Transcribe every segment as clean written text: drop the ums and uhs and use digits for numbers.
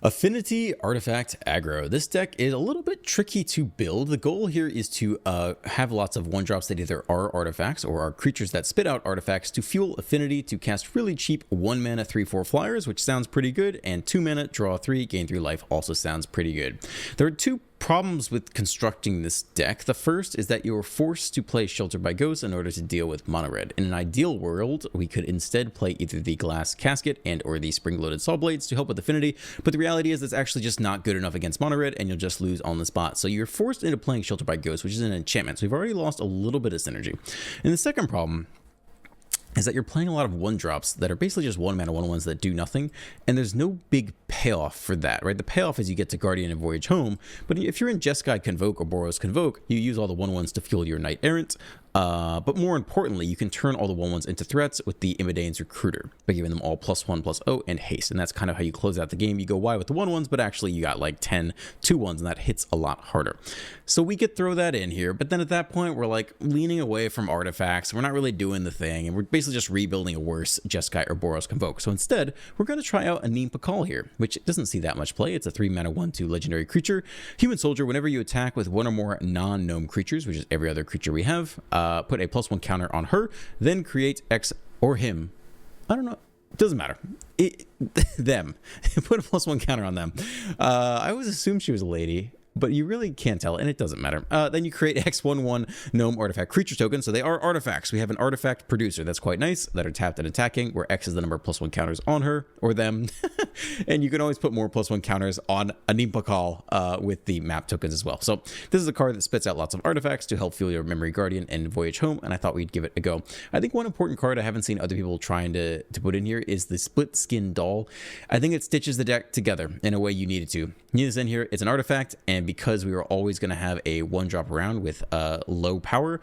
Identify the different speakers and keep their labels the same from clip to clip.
Speaker 1: Affinity Artifact Aggro. This deck is a little bit tricky to build. The goal here is to have lots of one-drops that either are artifacts or are creatures that spit out artifacts to fuel Affinity to cast really cheap 1 mana 3/4 flyers, which sounds pretty good, and 2 mana, draw 3, gain 3 life also sounds pretty good. There are two problems with constructing this deck. The first is that you're forced to play Shelter by Ghosts in order to deal with mono red. In an ideal world, we could instead play either the Glass Casket and or the Spring-Loaded Saw Blades to help with Affinity, but the reality is that's actually just not good enough against mono red and you'll just lose on the spot. So you're forced into playing Shelter by Ghosts, which is an enchantment. So we've already lost a little bit of synergy. And the second problem is that you're playing a lot of one-drops that are basically just 1 mana 1/1s that do nothing, and there's no big payoff for that, right? The payoff is you get to Guardian and Voyage home, but if you're in Jeskai Convoke or Boros Convoke, you use all the 1/1s to fuel your Knight Errant, but more importantly, you can turn all the 1/1s into threats with the Imidane's Recruiter by giving them all +1/+0 and haste, and that's kind of how you close out the game. You go wide with the 1/1s, but actually you got like 10 2/1s, and that hits a lot harder. So we could throw that in here, but then at that point, we're like leaning away from artifacts. We're not really doing the thing, and we're basically just rebuilding a worse Jeskai or Boros Convoke. So instead, we're going to try out a Neem Pakal here, which doesn't see that much play. It's a 3 mana 1/2 legendary creature. Human Soldier, whenever you attack with one or more non-gnome creatures, which is every other creature we have, put a +1 counter on her, then create X or him. I don't know. It doesn't matter. Them. Put a +1 counter on them. I always assumed she was a lady, but you really can't tell, and it doesn't matter. Then you create X11 Gnome Artifact Creature Token, so they are artifacts. We have an artifact producer that's quite nice, that are tapped and attacking, where X is the number of +1 counters on her, or them. And you can always put more +1 counters on a Neem Pakal with the map tokens as well. So this is a card that spits out lots of artifacts to help fuel your Memory Guardian and Voyage home, and I thought we'd give it a go. I think one important card I haven't seen other people trying to put in here is the Split Skin Doll. I think it stitches the deck together in a way you need it to. You need this in here. It's an artifact, and because we are always going to have a 1-drop around with low power,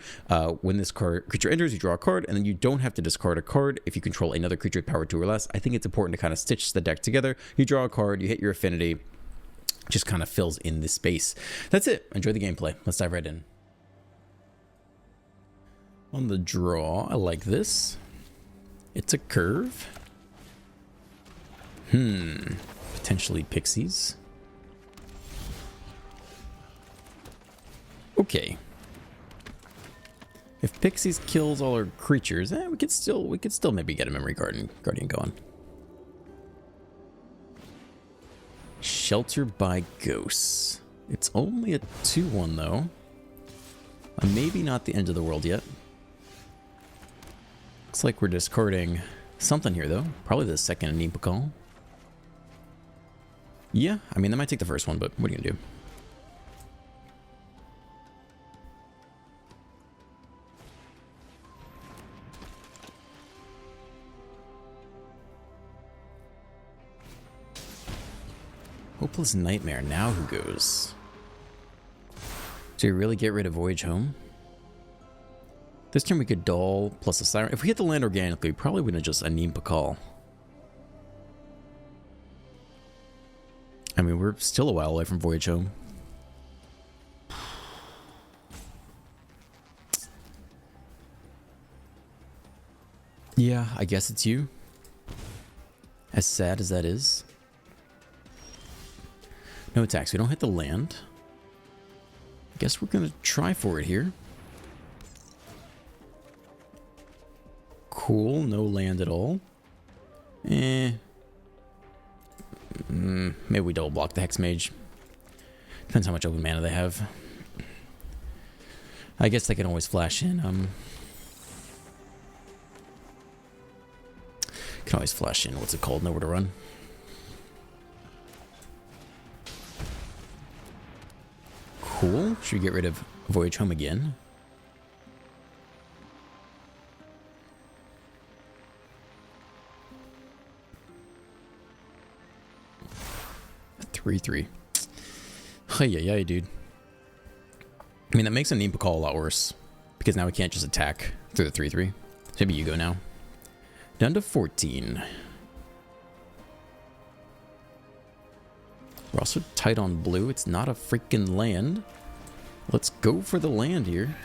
Speaker 1: when this creature enters, you draw a card, and then you don't have to discard a card if you control another creature with power 2 or less. I think it's important to kind of stitch the deck together. You draw a card, you hit your affinity, just kind of fills in this space. That's it. Enjoy the gameplay. Let's dive right in. On the draw, I like this. It's a curve. Potentially pixies. Okay. If Pixies kills all our creatures, we could still maybe get a Memory Guardian going. Shelter by Ghosts. It's only a 2/1 though. Maybe not the end of the world yet. Looks like we're discarding something here though. Probably the second Neem Pakal. Yeah, I mean that might take the first one, but what are you gonna do? Hopeless Nightmare. Now who goes? Do you really get rid of Voyage home? This turn we could Doll plus a Siren. If we hit the land organically, we probably wouldn't have just a Neem Pakal. I mean, we're still a while away from Voyage home. Yeah, I guess it's you. As sad as that is. No attacks. We don't hit the land. I guess we're going to try for it here. Cool. No land at all. Maybe we double block the Hex Mage. Depends how much open mana they have. I guess they can always flash in. Can always flash in. What's it called? Nowhere to run. Cool. Should we get rid of Voyage home again? A 3/3. Hey, dude. I mean, that makes a Neem Pakal a lot worse. Because now we can't just attack through the 3/3. Maybe you go now. Down to 14. We're also tight on blue. It's not a freaking land. Let's go for the land here.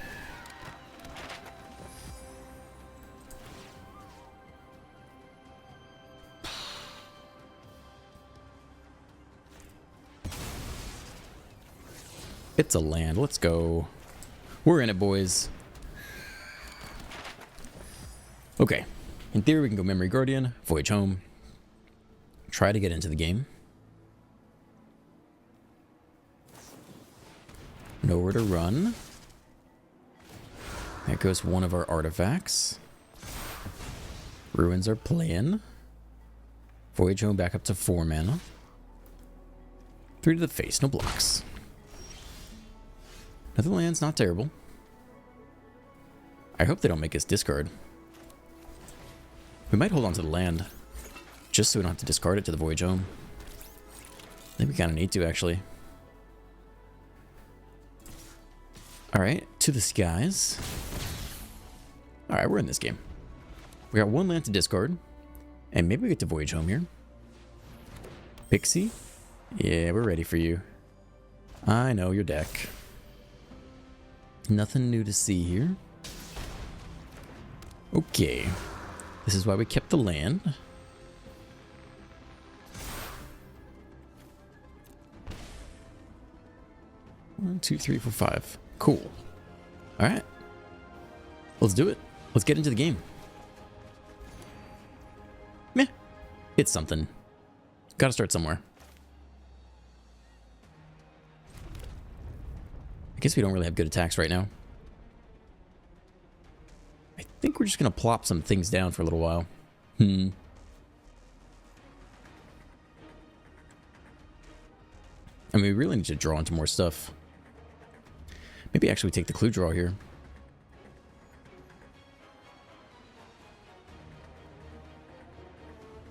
Speaker 1: It's a land. Let's go. We're in it, boys. Okay. In theory, we can go Memory Guardian, Voyage Home, try to get into the game. Nowhere to run. There goes one of our artifacts. Ruins are playing. Voyage Home back up to 4 mana. 3 to the face, no blocks. Another land's not terrible. I hope they don't make us discard. We might hold on to the land, just so we don't have to discard it to the Voyage Home. I think we kind of need to, actually. Alright, to the skies. Alright, we're in this game. We got 1 land to discard, and maybe we get to Voyage Home here. Pixie? Yeah, we're ready for you. I know your deck. Nothing new to see here. Okay. This is why we kept the land. One, two, three, four, five. Cool. Alright. Let's do it. Let's get into the game. Meh. It's something. Gotta start somewhere. I guess we don't really have good attacks right now. I think we're just gonna plop some things down for a little while. And we really need to draw into more stuff. Maybe actually we take the clue draw here.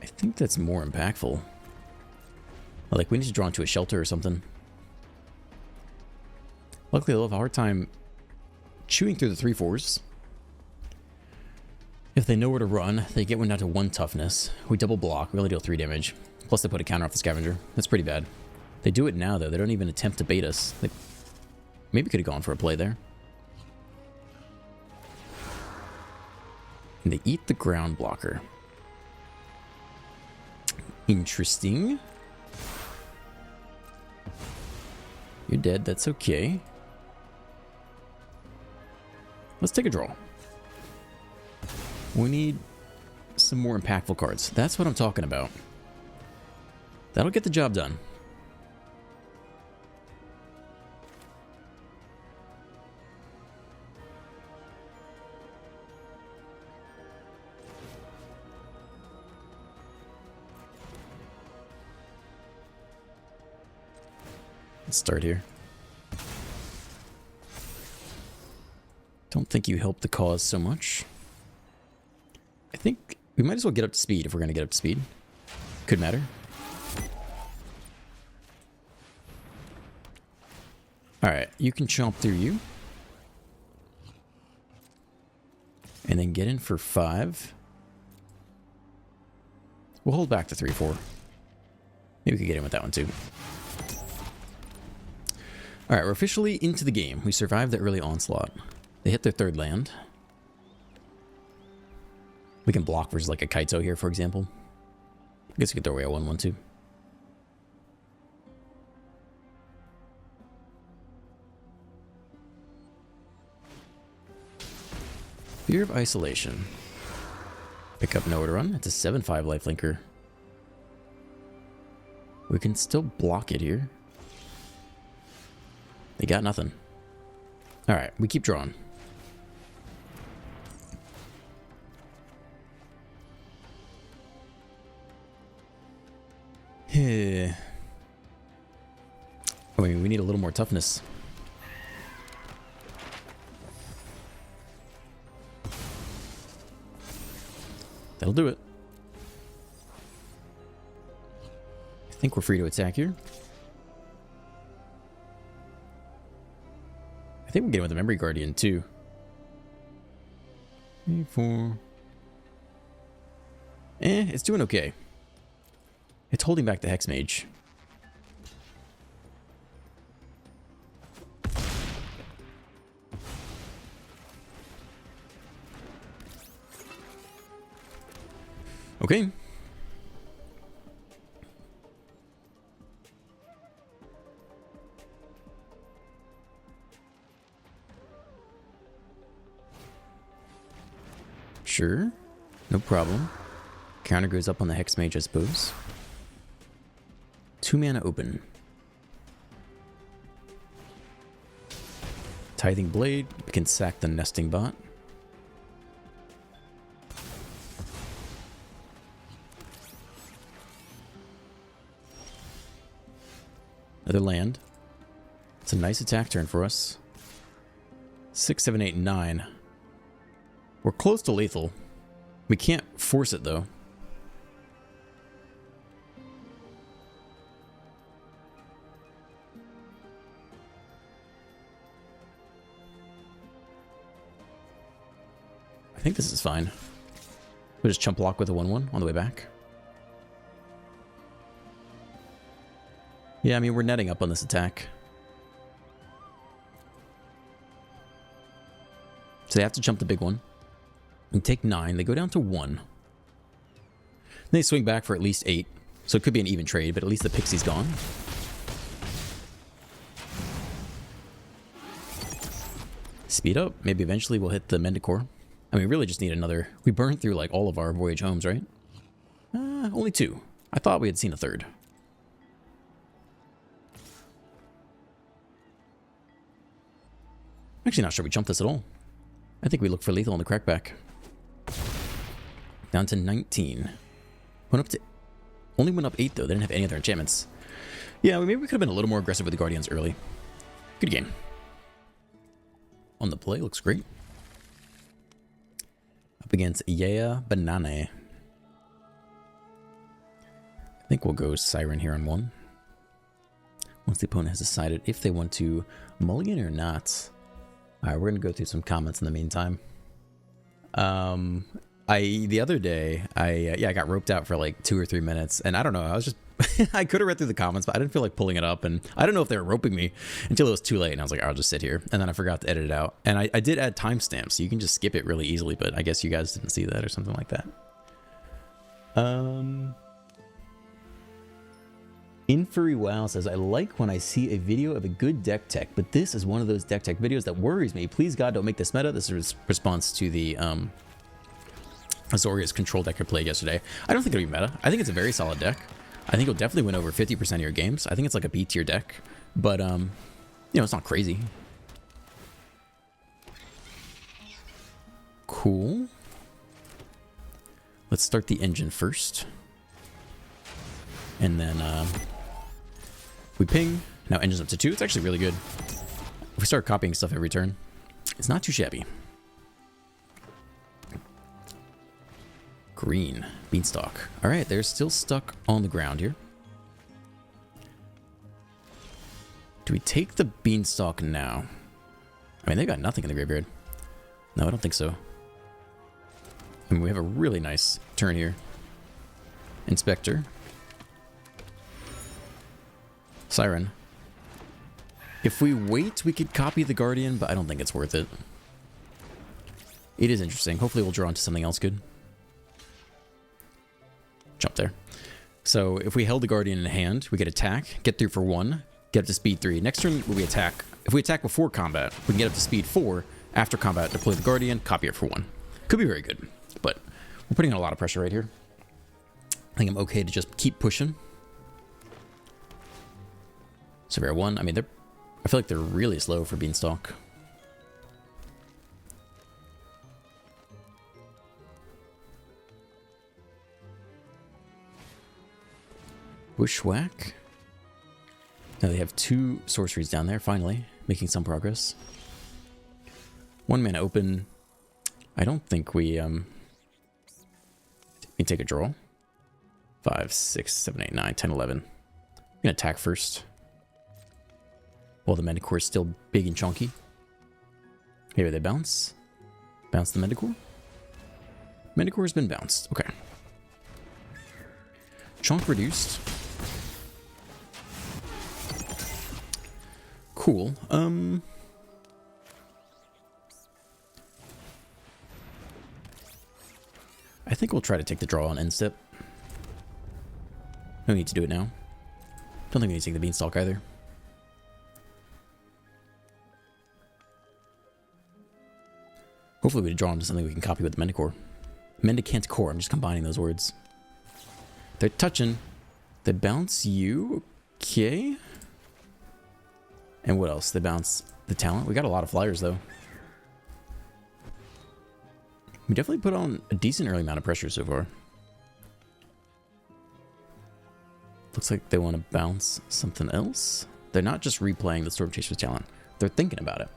Speaker 1: I think that's more impactful. Like, we need to draw into a shelter or something. Luckily, they'll have a hard time chewing through the 3/4s. If they know where to run, they get one down to 1 toughness. We double block. We only deal 3 damage. Plus, they put a counter off the scavenger. That's pretty bad. They do it now, though. They don't even attempt to bait us. They maybe could have gone for a play there. And they eat the ground blocker. Interesting. You're dead. That's okay. Let's take a draw. We need some more impactful cards. That's what I'm talking about. That'll get the job done. Let's start here. Don't think you helped the cause so much. I think we might as well get up to speed if we're going to get up to speed. Could matter. Alright, you can chomp through you. And then get in for 5. We'll hold back the 3/4. Maybe we could get in with that one too. Alright, we're officially into the game. We survived the early onslaught. They hit their 3rd land. We can block versus like a Kaito here, for example. I guess we could throw away a 1/1 too. Fear of Isolation. Pick up Nowhere to Run. It's a 7/5 lifelinker. We can still block it here. They got nothing. Alright, we keep drawing. I mean, we need a little more toughness. That'll do it. I think we're free to attack here. I think we're getting with the Memory Guardian too. 3, 4. It's doing okay. It's holding back the Hex Mage. Okay. Sure. No problem. Counter goes up on the Hex Mage, I suppose. 2 mana open. Tithing Blade. We can sack the Nesting Bot. Another land. It's a nice attack turn for us. 6, 7, 8, 9. We're close to lethal. We can't force it though. I think this is fine. We'll just chump block with a 1/1 on the way back. Yeah, I mean, we're netting up on this attack. So they have to jump the big one. And take 9. They go down to 1. Then they swing back for at least 8. So it could be an even trade, but at least the Pixie's gone. Speed up. Maybe eventually we'll hit the Mendicore. I mean, we really just need another... We burned through like all of our Voyage Homes, right? Only 2. I thought we had seen a 3rd. Actually not sure we jumped this at all. I think we look for lethal on the crackback. Down to 19. Went up to... Only went up 8 though. They didn't have any other enchantments. Yeah, maybe we could have been a little more aggressive with the Guardians early. Good game. On the play, looks great. Up against Yaya Banane. I think we'll go Siren here on 1. Once the opponent has decided if they want to mulligan or not. Alright, we're going to go through some comments in the meantime. The other day, I got roped out for like 2 or 3 minutes, and I don't know, I was just, I could have read through the comments, but I didn't feel like pulling it up, and I don't know if they were roping me until it was too late, and I was like, I'll just sit here, and then I forgot to edit it out, and I did add timestamps, so you can just skip it really easily, but I guess you guys didn't see that or something like that. Infury Wow says, I like when I see a video of a good deck tech, but this is one of those deck tech videos that worries me. Please God, don't make this meta. This is a response to the Azorius control deck I played yesterday. I don't think it'll be meta. I think it's a very solid deck. I think it'll definitely win over 50% of your games. I think it's like a B tier deck, but you know, it's not crazy. Cool. Let's start the engine first. And then we ping. Now engine's up to 2. It's actually really good. If we start copying stuff every turn, it's not too shabby. Green. Beanstalk. Alright, they're still stuck on the ground here. Do we take the Beanstalk now? I mean, they got nothing in the graveyard. No, I don't think so. I mean, we have a really nice turn here. Inspector. Siren. If we wait, we could copy the Guardian, but I don't think it's worth it. It is interesting. Hopefully we'll draw into something else good. Jump there. So if we held the Guardian in hand, we could attack, get through for 1, get up to speed 3. Next turn we attack. If we attack before combat, we can get up to speed 4. After combat, deploy the Guardian, copy it for 1. Could be very good, but we're putting on a lot of pressure right here. I think I'm okay to just keep pushing. Severe 1. I mean, I feel like they're really slow for Beanstalk. Bushwhack. Now they have 2 sorceries down there, finally, making some progress. 1 mana open. I don't think we take a draw. 5, 6, 7, 8, 9, 10, 11. I'm gonna attack first. While the Mendicore is still big and chunky. Here they bounce. Bounce the Mendicore. Mendicore has been bounced. Okay. Chunk reduced. Cool. I think we'll try to take the draw on end step. No need to do it now. Don't think we need to take the Beanstalk either. Hopefully we draw into something we can copy with the Mendicore. Mendicant core. I'm just combining those words. They're touching. They bounce you. Okay. And what else? They bounce the talent. We got a lot of flyers, though. We definitely put on a decent early amount of pressure so far. Looks like they want to bounce something else. They're not just replaying the Storm Chaser's talent. They're thinking about it.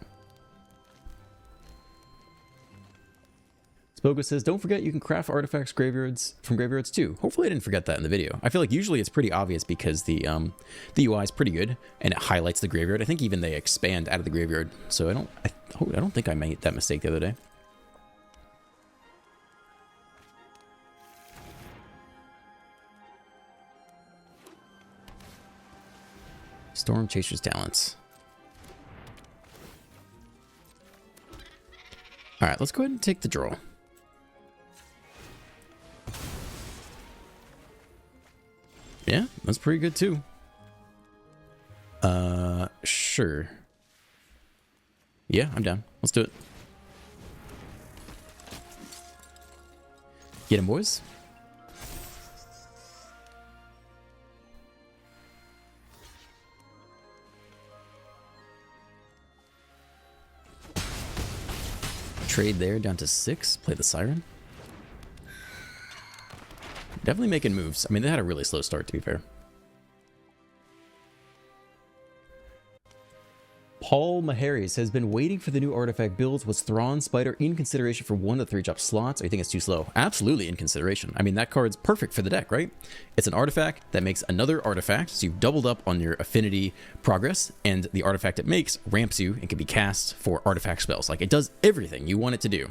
Speaker 1: Spogo says, don't forget you can craft artifacts from graveyards too. Hopefully I didn't forget that in the video. I feel like usually it's pretty obvious because the UI is pretty good and it highlights the graveyard. I think even they expand out of the graveyard. So I don't think I made that mistake the other day. Storm Chaser's talents. All right, let's go ahead and take the draw. Yeah, that's pretty good too. Sure. Yeah, I'm down. Let's do it. Get him, boys. Trade there down to 6. Play the Siren. Definitely making moves. I mean, they had a really slow start, to be fair. Paul Maharis has been waiting for the new artifact builds. Was Thrawn Spider in consideration for 1 to 3 drop slots? Or you think it's too slow? Absolutely in consideration. I mean, that card's perfect for the deck, right? It's an artifact that makes another artifact, so you've doubled up on your affinity progress, and the artifact it makes ramps you and can be cast for artifact spells. Like, it does everything you want it to do.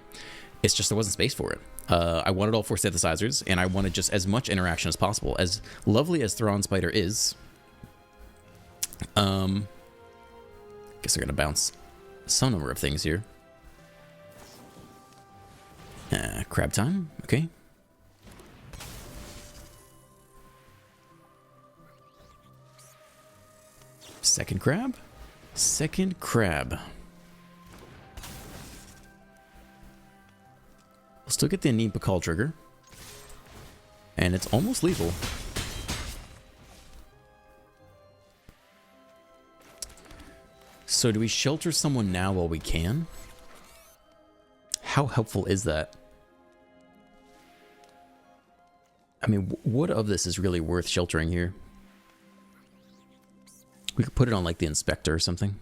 Speaker 1: It's just there wasn't space for it. I wanted all 4 synthesizers, and I wanted just as much interaction as possible. As lovely as Thrawn Spider is, guess they're gonna bounce some number of things here. Crab time, okay. Second crab. Second crab. We'll still get the Anim Pakal trigger. And it's almost lethal. So do we shelter someone now while we can? How helpful is that? I mean, what of this is really worth sheltering here? We could put it on like the Inspector or something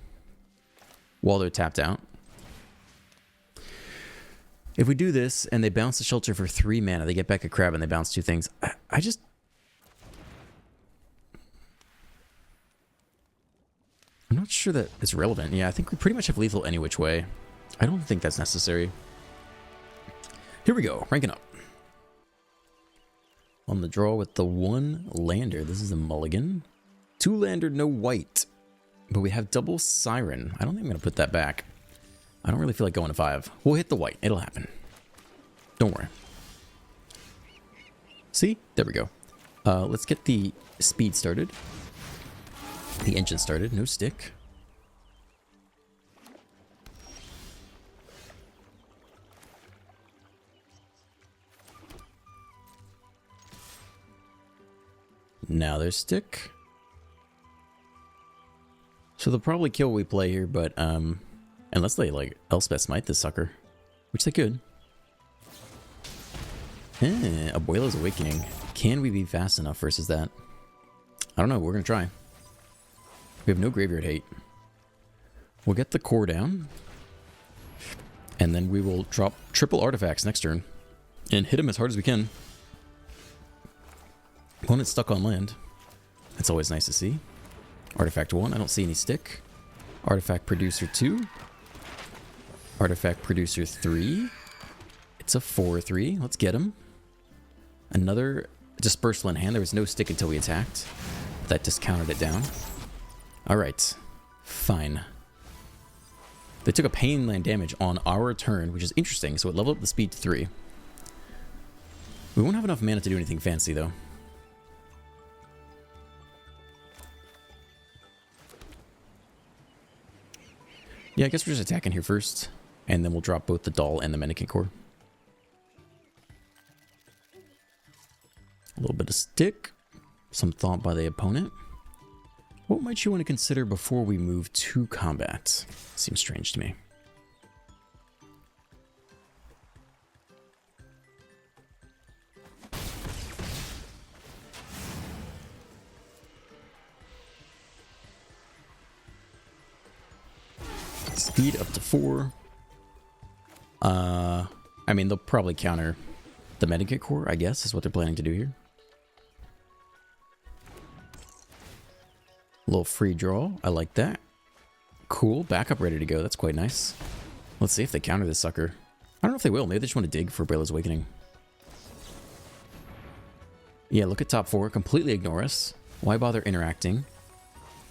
Speaker 1: while they're tapped out. If we do this and they bounce the shelter for 3 mana, they get back a crab and they bounce 2 things. I'm not sure that it's relevant. Yeah, I think we pretty much have lethal any which way. I don't think that's necessary. Here we go, ranking up. On the draw with the 1 lander. This is a mulligan. 2 lander, no white. But we have double Siren. I don't think I'm going to put that back. I don't really feel like going to 5. We'll hit the white. It'll happen. Don't worry. See? There we go. Let's get the speed started. The engine started. No stick. Now there's stick. So they'll probably kill what we play here, but unless they like Elspeth Smite this sucker, which they could. Abuela's Awakening. Can we be fast enough versus that? I don't know. We're gonna try. We have no graveyard hate. We'll get the core down, and then we will drop triple artifacts next turn and hit him as hard as we can. Opponent's stuck on land. That's always nice to see. Artifact 1, I don't see any stick. Artifact Producer 2. Artifact Producer 3. It's a 4/3. Let's get him. Another Dispersal in hand. There was no stick until we attacked. That discounted it down. Alright. Fine. They took a pain land damage on our turn, which is interesting, so it leveled up the speed to 3. We won't have enough mana to do anything fancy, though. Yeah, I guess we're just attacking here first, and then we'll drop both the doll and the Mendicant Core. to stick. Some thought by the opponent. What might you want to consider before we move to combat? Seems strange to me. Speed up to 4. I mean, they'll probably counter the Medikit core, I guess, is what they're planning to do here. A little free draw. I like that. Cool. Backup ready to go. That's quite nice. Let's see if they counter this sucker. I don't know if they will. Maybe they just want to dig for Brayla's Awakening. Yeah, look at top 4. Completely ignore us. Why bother interacting?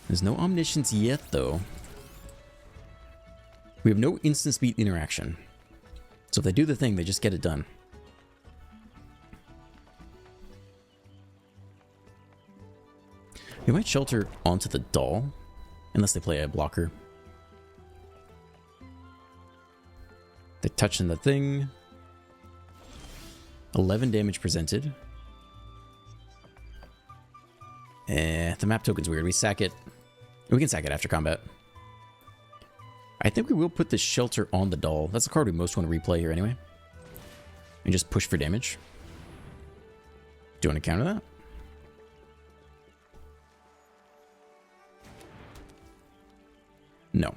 Speaker 1: There's no Omniscience yet, though. We have no instant speed interaction. So if they do the thing, they just get it done. We might shelter onto the doll, unless they play a blocker. They're touching the thing. 11 damage presented. The map token's weird. We sack it. We can sack it after combat. I think we will put the shelter on the doll. That's the card we most want to replay here anyway. And just push for damage. Do you want to counter that? No.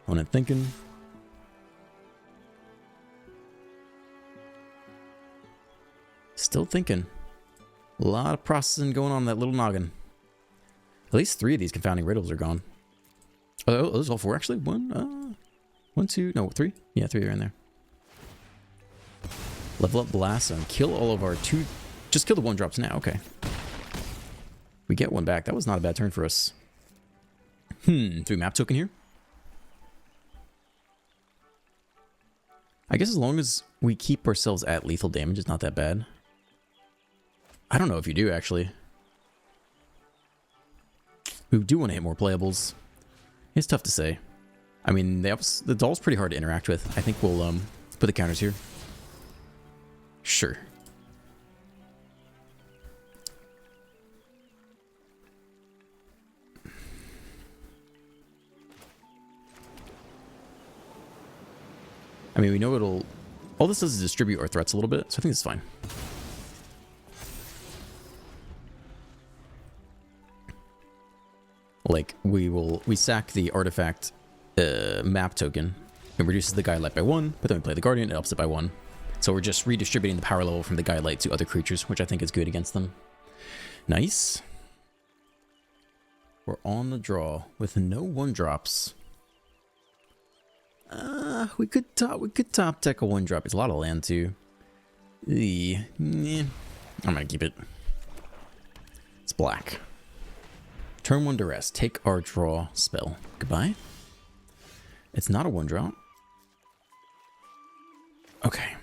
Speaker 1: Opponent thinking. Still thinking. A lot of processing going on in that little noggin. At least 3 of these confounding riddles are gone. Oh, those are all 4 actually. 1, 2, no, 3. Yeah, 3 are in there. Level up Blast and kill all of our 2. Just kill the 1-drops now. Okay. We get 1 back. That was not a bad turn for us. Do we map token here? I guess as long as we keep ourselves at lethal damage, it's not that bad. I don't know if you do, actually. We do want to hit more playables. It's tough to say. I mean, the doll's pretty hard to interact with. I think we'll put the counters here. Sure. I mean, we know it'll... All this does is distribute our threats a little bit, so I think it's fine. Like, we sack the artifact map token. It reduces the Guide Light by 1, but then we play the Guardian, it ups it by 1. So we're just redistributing the power level from the Guide Light to other creatures, which I think is good against them. Nice. We're on the draw with no 1-drops. We could top deck a 1-drop. It's a lot of land too. I'm gonna keep it. It's black. Turn 1 duress. Take our draw spell. Goodbye. It's not a 1-drop. Okay.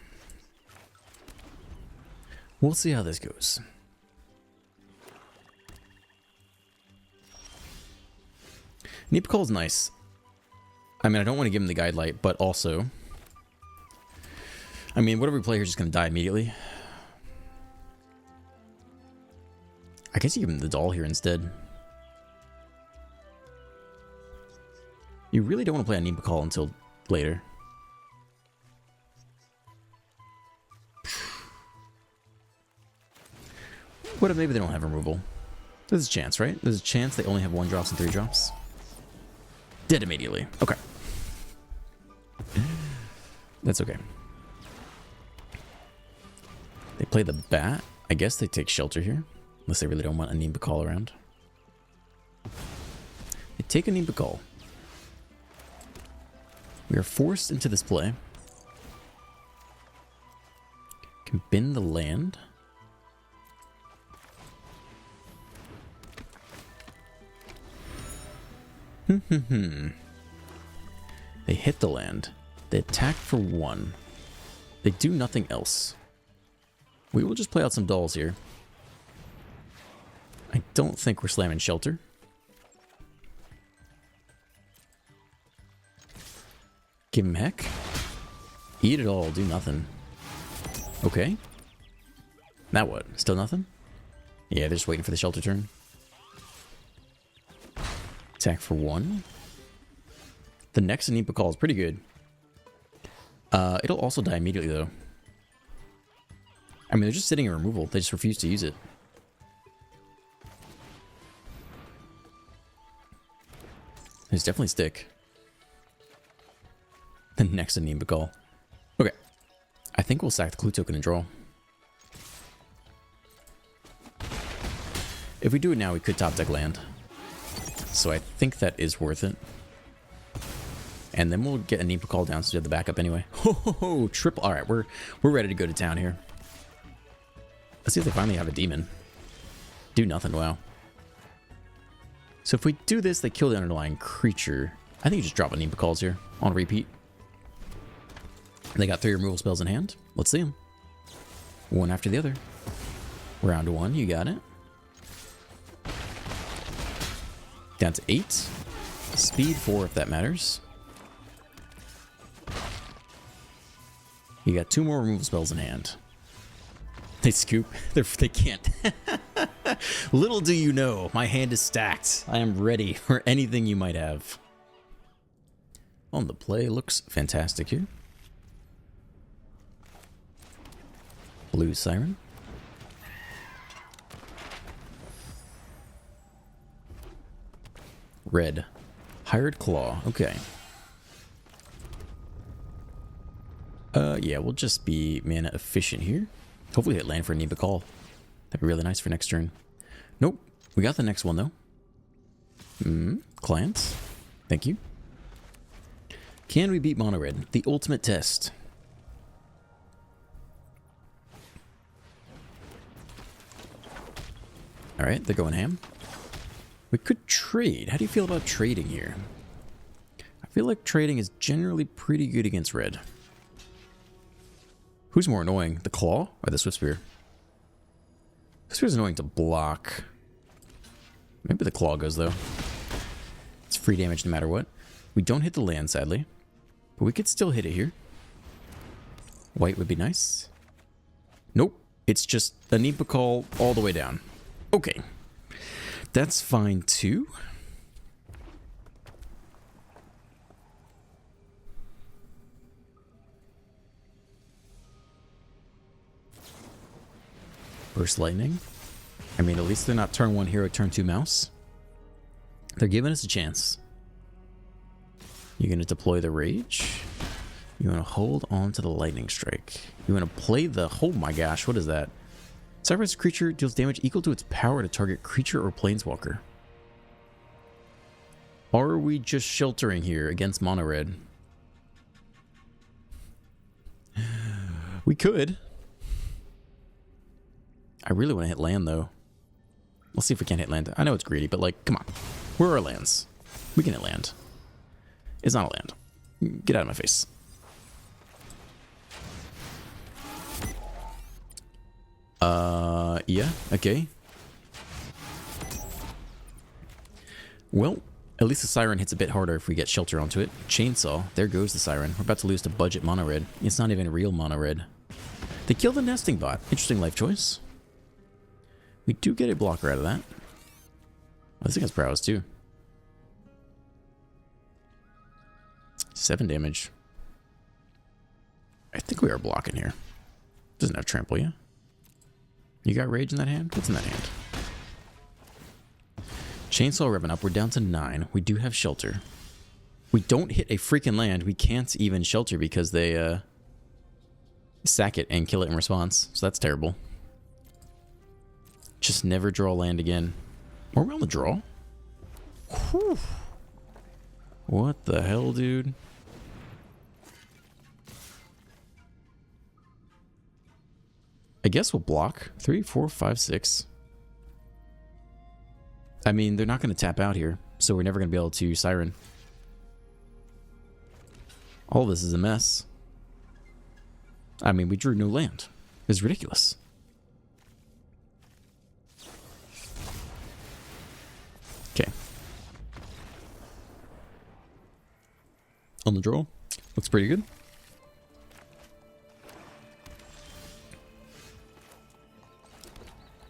Speaker 1: We'll see how this goes. Neep Call's nice. I mean, I don't want to give him the Guide Light, but also... I mean, whatever we play here is just going to die immediately. I guess you give him the doll here instead. You really don't want to play a Neep Call until later. What if maybe they don't have removal? There's a chance, right? There's a chance they only have 1-drops and 3-drops. Dead immediately. Okay. That's okay. They play the bat. I guess they take shelter here. Unless they really don't want a Neem Call around. They take a Neem Call. We are forced into this play. Can bend the land. They hit the land. They attack for 1. They do nothing else. We will just play out some dolls here. I don't think we're slamming shelter. Give him heck. Eat it all, do nothing. Okay. Now what? Still nothing? Yeah, they're just waiting for the shelter turn. Attack for 1. The next Anipa call is pretty good. It'll also die immediately, though. I mean, they're just sitting in removal. They just refuse to use it. There's definitely stick. The next Anipa call. Okay. I think we'll sack the clue token and draw. If we do it now, we could top deck land. So I think that is worth it. And then we'll get a Anipa call down so we have the backup anyway. Ho ho ho! Triple. Alright, we're ready to go to town here. Let's see if they finally have a demon. Do nothing, wow. So if we do this, they kill the underlying creature. I think you just drop Anipa calls here on repeat. They got 3 removal spells in hand. Let's see them. One after the other. Round 1, you got it. Down to 8. Speed 4 if that matters. You got 2 more removal spells in hand. They scoop. They can't. Little do you know, my hand is stacked. I am ready for anything you might have. On the play looks fantastic here. Blue Siren. Red. Hired Claw. Okay. Yeah, we'll just be mana efficient here. Hopefully hit land for a Anipa call. That'd be really nice for next turn. Nope. We got the next one, though. Clients. Thank you. Can we beat Mono Red? The ultimate test. Alright, they're going ham. We could trade. How do you feel about trading here? I feel like trading is generally pretty good against red. Who's more annoying, the claw or the Swift Spear? The Spear is annoying to block. Maybe the claw goes, though. It's free damage no matter what. We don't hit the land, sadly. But we could still hit it here. White would be nice. Nope. It's just a Anipa call all the way down. Okay. That's fine, too. Burst Lightning. I mean, at least they're not turn 1 hero, turn 2 mouse. They're giving us a chance. You're going to deploy the Rage. You want to hold on to the Lightning Strike. You want to play the... Oh my gosh, what is that? Sacrifice a creature, deals damage equal to its power to target creature or planeswalker. Are we just sheltering here against Mono Red? We could. I really want to hit land, though. Let's see if we can't hit land. I know it's greedy, but, like, come on. Where are our lands? We can hit land. It's not a land. Get out of my face. Yeah, okay. Well, at least the Siren hits a bit harder if we get shelter onto it. Chainsaw. There goes the Siren. We're about to lose to budget Mono Red. It's not even real Mono Red. They killed the Nesting Bot. Interesting life choice. We do get a blocker out of that. This thing has prowess too. 7 damage. I think we are blocking here. Doesn't have trample, yeah? You got rage in that hand? What's in that hand? Chainsaw revving up. We're down to 9. We do have shelter. We don't hit a freaking land. We can't even shelter because they sack it and kill it in response. So that's terrible. Just never draw land again. Are we on the draw? Whew. What the hell, dude? I guess we'll block. 3, 4, 5, 6. I mean, they're not going to tap out here, so we're never going to be able to Siren. All this is a mess. I mean, we drew no land. It's ridiculous. Okay. On the draw. Looks pretty good.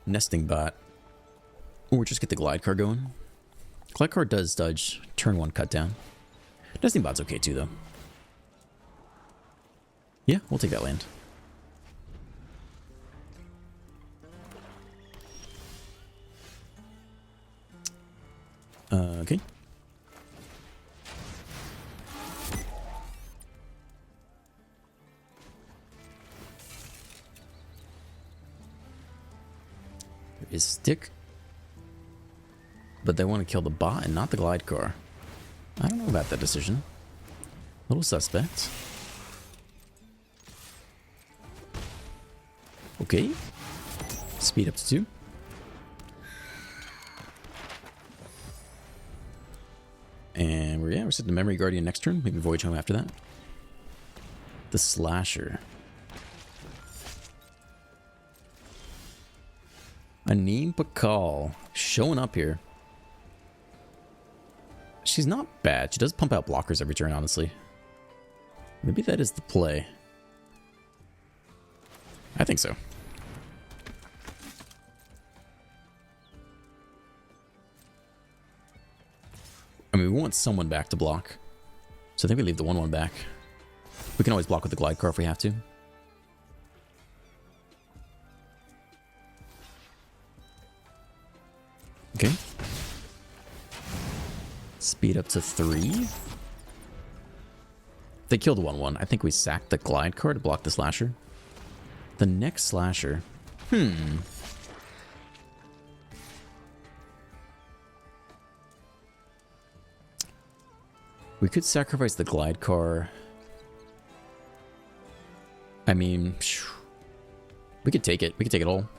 Speaker 1: Nesting bot. Or just get the glide car going. Glide car does dodge turn 1 cut down. Nesting bot's okay too, though. Yeah, we'll take that land. Okay. There is stick. But they want to kill the bot and not the glide car. I don't know about that decision. A little suspect. Okay. Speed up to 2. And we're setting the Memory Guardian next turn. Maybe Voyage Home after that. The Slasher. Anim Pakal showing up here. She's not bad. She does pump out blockers every turn, honestly. Maybe that is the play. I think so. I mean, we want someone back to block. So I think we leave the 1/1 back. We can always block with the glide car if we have to. Okay. Speed up to 3. They killed the 1/1. I think we sacked the glide car to block the Slasher. The next Slasher. We could sacrifice the glide car. I mean, we could take it. We could take it all.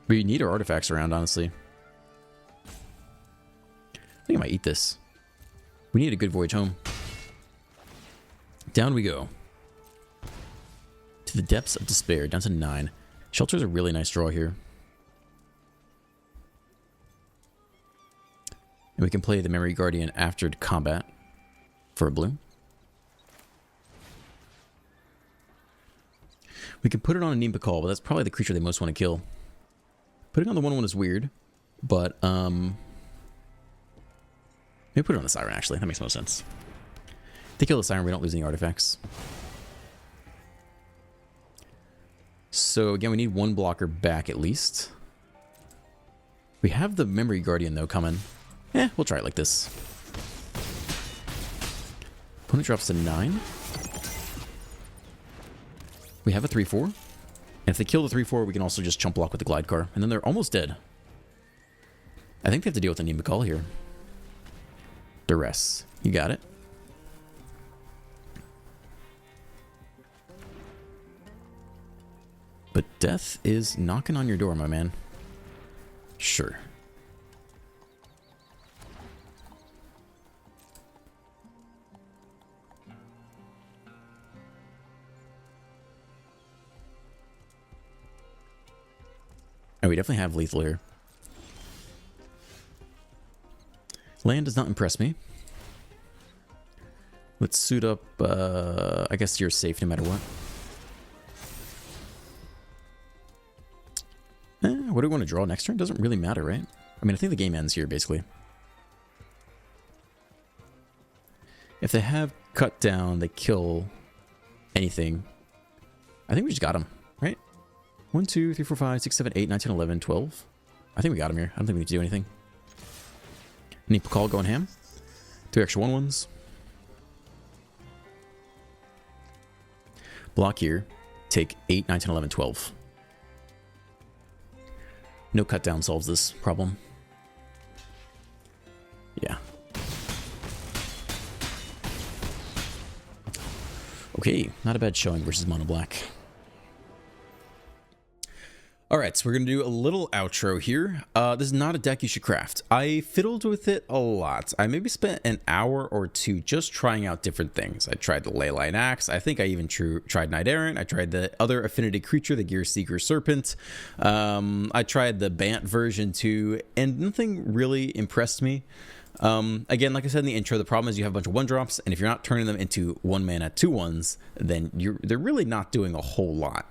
Speaker 1: We need our artifacts around, honestly. I think I might eat this. We need a good Voyage Home. Down we go. To the Depths of Despair, down to 9. Shelter's a really nice draw here. And we can play the Memory Guardian after combat for a blue. We can put it on a Anim Pakal, but that's probably the creature they most want to kill. Putting on the 1/1 is weird, but maybe put it on the Siren, actually. That makes most sense. If they kill the Siren, we don't lose any artifacts. So again, we need 1 blocker back at least. We have the Memory Guardian, though, coming. We'll try it like this. Opponent drops to 9. We have a 3/4. And if they kill the 3/4, we can also just chump block with the glide car. And then they're almost dead. I think they have to deal with a Anim Pakal here. Duress. You got it. But death is knocking on your door, my man. Sure. And we definitely have lethal here. Land does not impress me. Let's suit up. I guess you're safe no matter what. What do we want to draw next turn? Doesn't really matter, right? I mean, I think the game ends here, basically. If they have cut down, they kill anything. I think we just got him, right? 1, 2, 3, 4, 5, 6, 7, 8, 9, 10, 11, 12. I think we got him here. I don't think we need to do anything. Anim Pakal going ham. 3 extra 1/1s. Block here. Take 8, 9, 10, 11, 12. No cut down solves this problem. Yeah. Okay, not a bad showing versus mono black. Alright, so we're going to do a little outro here. This is not a deck you should craft. I fiddled with it a lot. I maybe spent an hour or 2 just trying out different things. I tried the Leyline Axe. I think I even tried Knight Errant. I tried the other affinity creature, the Gear Seeker Serpent. I tried the Bant version too, and nothing really impressed me. Again, like I said in the intro, the problem is you have a bunch of 1-drops, and if you're not turning them into 1-mana 2/1s, then they're really not doing a whole lot.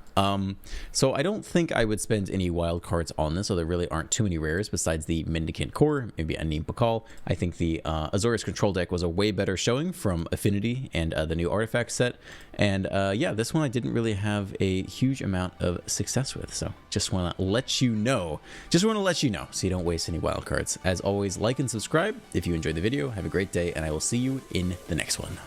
Speaker 1: So I don't think I would spend any wild cards on this, so there really aren't too many rares besides the Mendicant Core, maybe a Neem Pakal. I think the Azorius Control deck was a way better showing from Affinity and the new artifact set. And yeah, this one I didn't really have a huge amount of success with, so just want to let you know. So you don't waste any wild cards. As always, like and subscribe if you enjoyed the video. Have a great day, and I will see you in the next one.